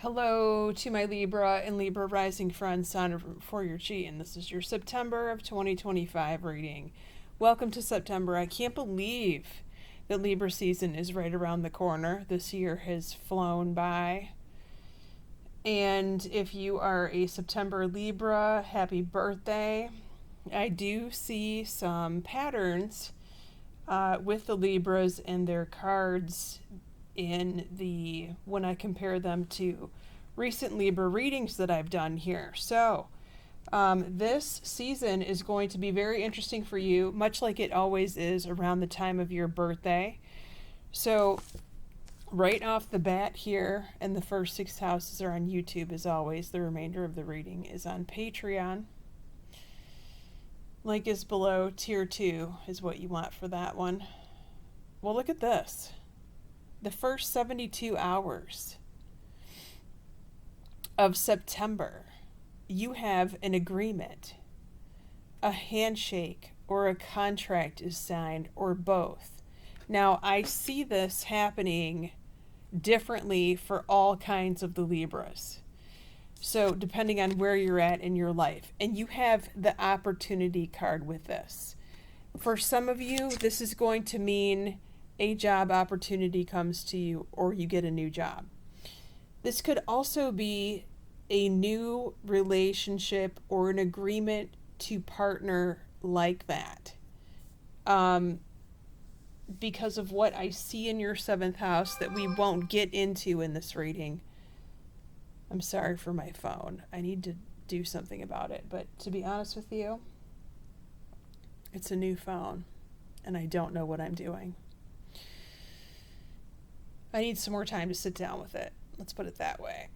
Hello to my Libra and Libra Rising friends, Sondra from For Your Chi, and this is your September of 2025 reading. Welcome to September. I can't believe that Libra season is right around the corner. This year has flown by. And if you are a September Libra, happy birthday. I do see some patterns with the Libras and their cards when I compare them to recent Libra readings that I've done here. So this season is going to be very interesting for you, much like it always is around the time of your birthday. So right off the bat here, and the first 6 houses are on YouTube as always. The remainder of the reading is on Patreon. Link is below. Tier 2 is what you want for that one. Well, look at this. The first 72 hours of September, you have an agreement, a handshake, or a contract is signed, or both. Now, I see this happening differently for all kinds of the Libras. So, depending on where you're at in your life. And you have the opportunity card with this. For some of you, this is going to mean a job opportunity comes to you or you get a new job. This could also be a new relationship or an agreement to partner like that. Because of what I see in your 7th house that we won't get into in this reading. I'm sorry for my phone. I need to do something about it. But to be honest with you, it's a new phone and I don't know what I'm doing. I need some more time to sit down with it. Let's put it that way.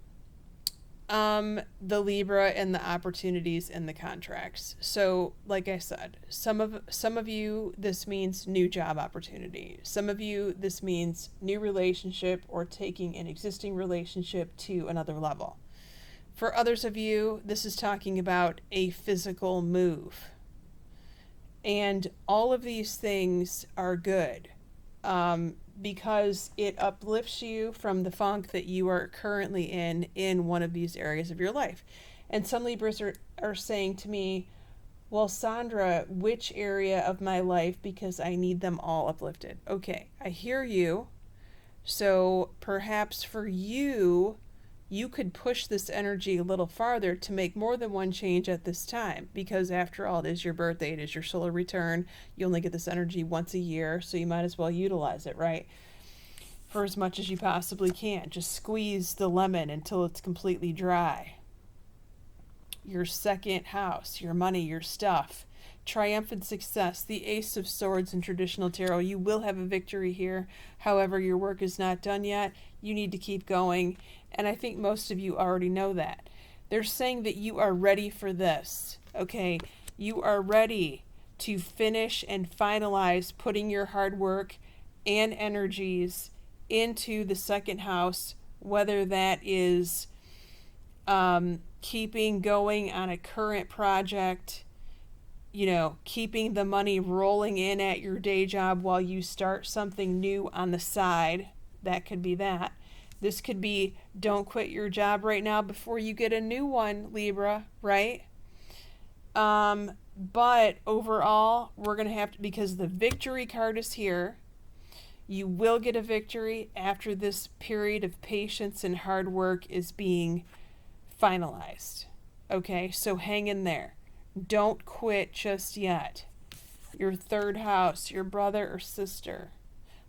The Libra and the opportunities and the contracts. So, like I said, some of you, this means new job opportunity. Some of you, this means new relationship or taking an existing relationship to another level. For others of you, this is talking about a physical move. And all of these things are good. Because it uplifts you from the funk that you are currently in one of these areas of your life. And some Libras are saying to me, well, Sondra, which area of my life? Because I need them all uplifted. Okay, I hear you. So perhaps for you, you could push this energy a little farther to make more than one change at this time. Because after all, it is your birthday, it is your solar return. You only get this energy once a year, so you might as well utilize it, right? For as much as you possibly can. Just squeeze the lemon until it's completely dry. Your 2nd house, your money, your stuff. Triumphant success, the Ace of Swords in traditional tarot. You will have a victory here. However, your work is not done yet. You need to keep going. And I think most of you already know that. They're saying that you are ready for this. Okay, you are ready to finish and finalize putting your hard work and energies into the 2nd house, whether that is keeping going on a current project, keeping the money rolling in at your day job while you start something new on the side. That could be that. This could be don't quit your job right now before you get a new one, Libra, right? But overall, we're going to have to, because the victory card is here, you will get a victory after this period of patience and hard work is being finalized. Okay, so hang in there. Don't quit just yet. Your 3rd house, your brother or sister.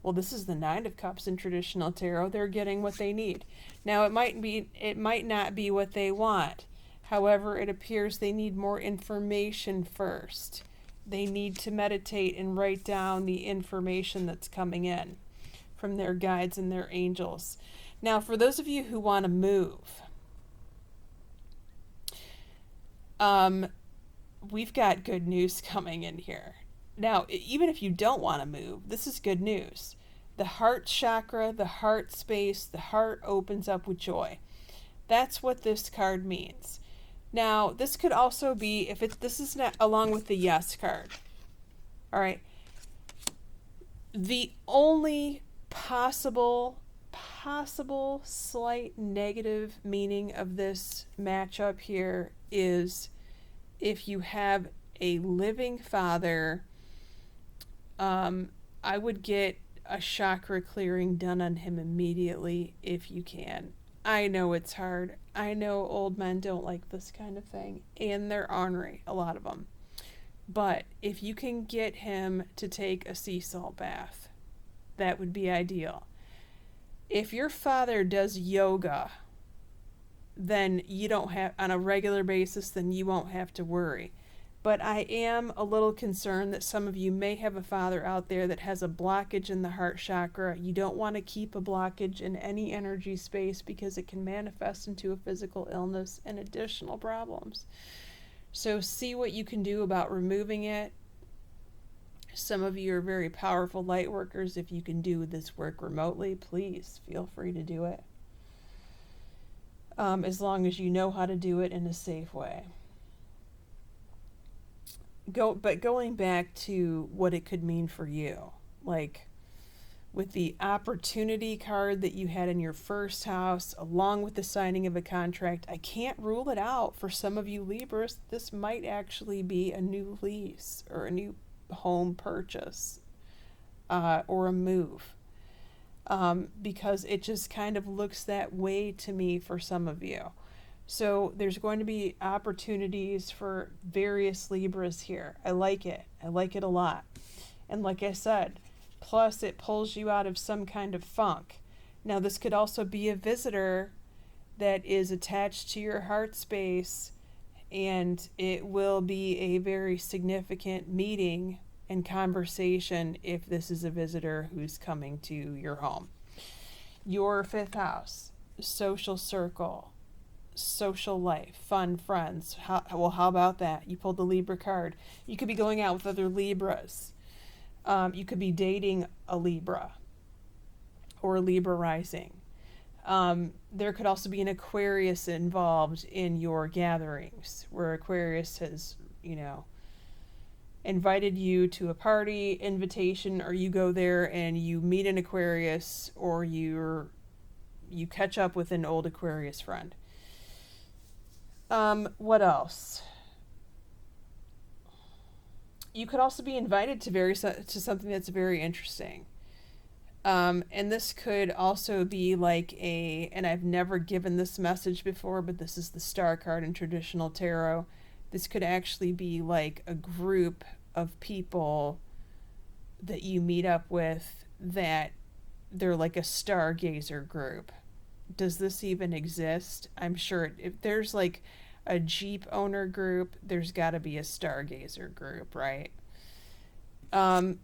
Well, this is the 9 of Cups in traditional tarot. They're getting what they need. Now, it might not be what they want. However, it appears they need more information first. They need to meditate and write down the information that's coming in from their guides and their angels. Now, for those of you who want to move, we've got good news coming in here. Now, even if you don't want to move, this is good news. The heart chakra, the heart space, the heart opens up with joy. That's what this card means. Now, this could also be, this is not along with the yes card. All right. The only possible possible slight negative meaning of this matchup here is if you have a living father, I would get a chakra clearing done on him immediately if you can. I know it's hard. I know old men don't like this kind of thing, and they're ornery, a lot of them. But if you can get him to take a sea salt bath, that would be ideal. If your father does yoga, then you don't have, on a regular basis, then you won't have to worry. But I am a little concerned that some of you may have a father out there that has a blockage in the heart chakra. You don't want to keep a blockage in any energy space because it can manifest into a physical illness and additional problems. So see what you can do about removing it. Some of you are very powerful light workers. If you can do this work remotely, please feel free to do it. As long as you know how to do it in a safe way. But going back to what it could mean for you, like with the opportunity card that you had in your first house, along with the signing of a contract, I can't rule it out. For some of you Libras, this might actually be a new lease or a new home purchase or a move, because it just kind of looks that way to me for some of you. So there's going to be opportunities for various Libras here. I like it. I like it a lot. And like I said, plus it pulls you out of some kind of funk. Now this could also be a visitor that is attached to your heart space, and it will be a very significant meeting and conversation if this is a visitor who's coming to your home. Your fifth house, social circle, social life, fun, friends. How about that? You pulled the Libra card. You could be going out with other Libras. You could be dating a Libra or a Libra rising. There could also be an Aquarius involved in your gatherings, where Aquarius has, invited you to a party, invitation, or you go there and you meet an Aquarius, or you catch up with an old Aquarius friend. What else? You could also be invited to something that's very interesting. And this could also be like and I've never given this message before, but this is the star card in traditional tarot. This could actually be like a group of people that you meet up with that they're like a stargazer group. Does this even exist? I'm sure if there's like a Jeep owner group, there's got to be a stargazer group, right?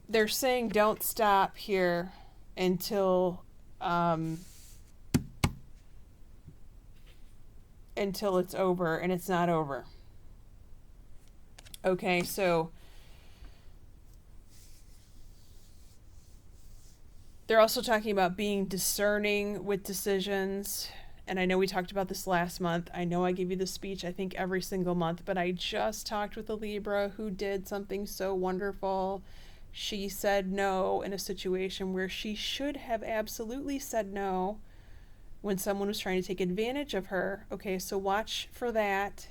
They're saying don't stop here until it's over, and it's not over. Okay, so they're also talking about being discerning with decisions. And I know we talked about this last month. I know I give you the speech, I think, every single month. But I just talked with a Libra who did something so wonderful. She said no in a situation where she should have absolutely said no when someone was trying to take advantage of her. Okay, so watch for that.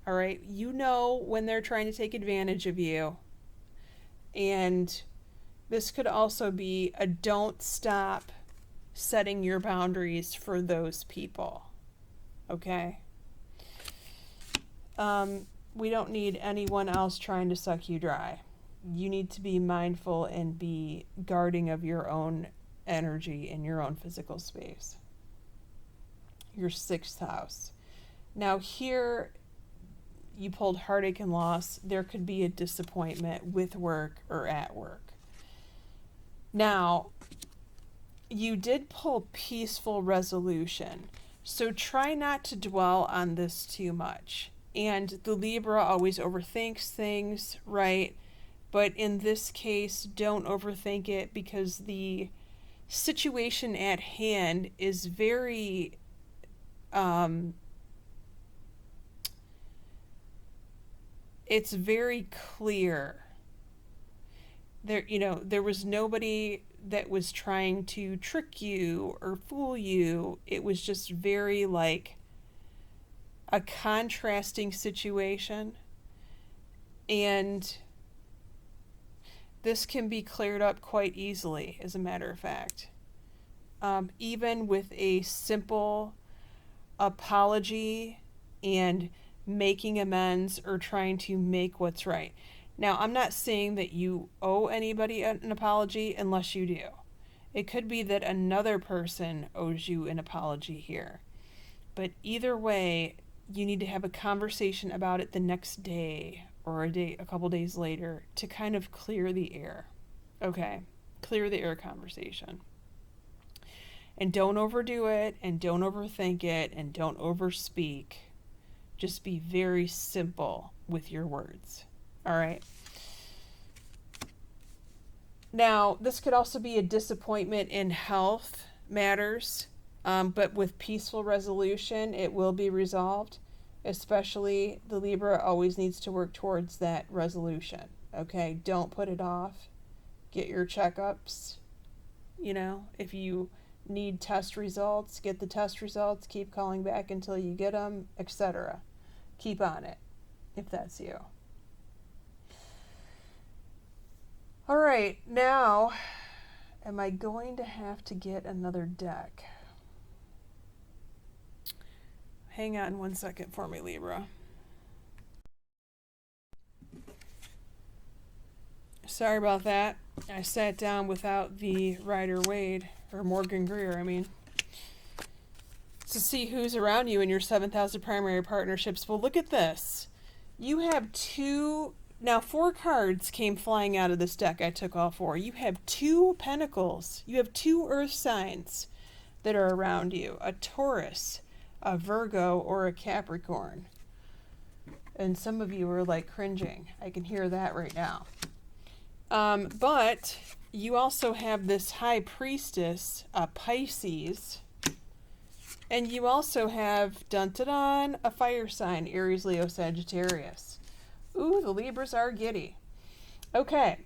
All right, you know when they're trying to take advantage of you. And this could also be a don't stop setting your boundaries for those people. Okay? We don't need anyone else trying to suck you dry. You need to be mindful and be guarding of your own energy in your own physical space. Your sixth house. Now here, you pulled heartache and loss. There could be a disappointment with work or at work. Now, you did pull peaceful resolution, so try not to dwell on this too much. And the Libra always overthinks things, right? But in this case, don't overthink it, because the situation at hand is very it's very clear. There was nobody that was trying to trick you or fool you. It was just very like a contrasting situation. And this can be cleared up quite easily, as a matter of fact. Even with a simple apology and making amends or trying to make what's right. Now, I'm not saying that you owe anybody an apology unless you do. It could be that another person owes you an apology here. But either way, you need to have a conversation about it the next day or a couple days later to kind of clear the air. Okay? Clear the air conversation. And don't overdo it, and don't overthink it, and don't overspeak. Just be very simple with your words. All right? Now, this could also be a disappointment in health matters, but with peaceful resolution, it will be resolved. Especially the Libra always needs to work towards that resolution. Okay? Don't put it off. Get your checkups. You know, if you need test results, get the test results, keep calling back until you get them, etc. Keep on it, if that's you. All right, now, am I going to have to get another deck? Hang on one second for me, Libra. Sorry about that. I sat down without the Rider-Waite, or Morgan Greer, I mean, to see who's around you in your 7th house of primary partnerships. Well, look at this. You have now 4 cards came flying out of this deck. I took all 4. You have 2 pentacles. You have 2 earth signs that are around you. A Taurus, a Virgo, or a Capricorn. And some of you are like cringing. I can hear that right now. But you also have this High Priestess, a Pisces. And you also have, dun-dun-dun, a fire sign, Aries, Leo, Sagittarius. Ooh, the Libras are giddy. Okay.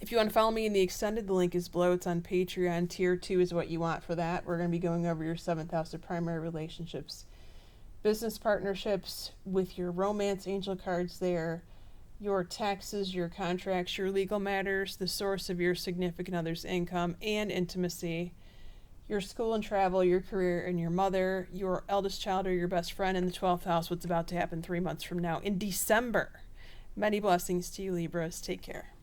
If you want to follow me in the extended, the link is below. It's on Patreon. Tier 2 is what you want for that. We're going to be going over your 7th house of primary relationships, business partnerships with your romance angel cards there, your taxes, your contracts, your legal matters, the source of your significant other's income and intimacy, your school and travel, your career, and your mother, your eldest child or your best friend in the 12th house, what's about to happen 3 months from now in December. Many blessings to you, Libras. Take care.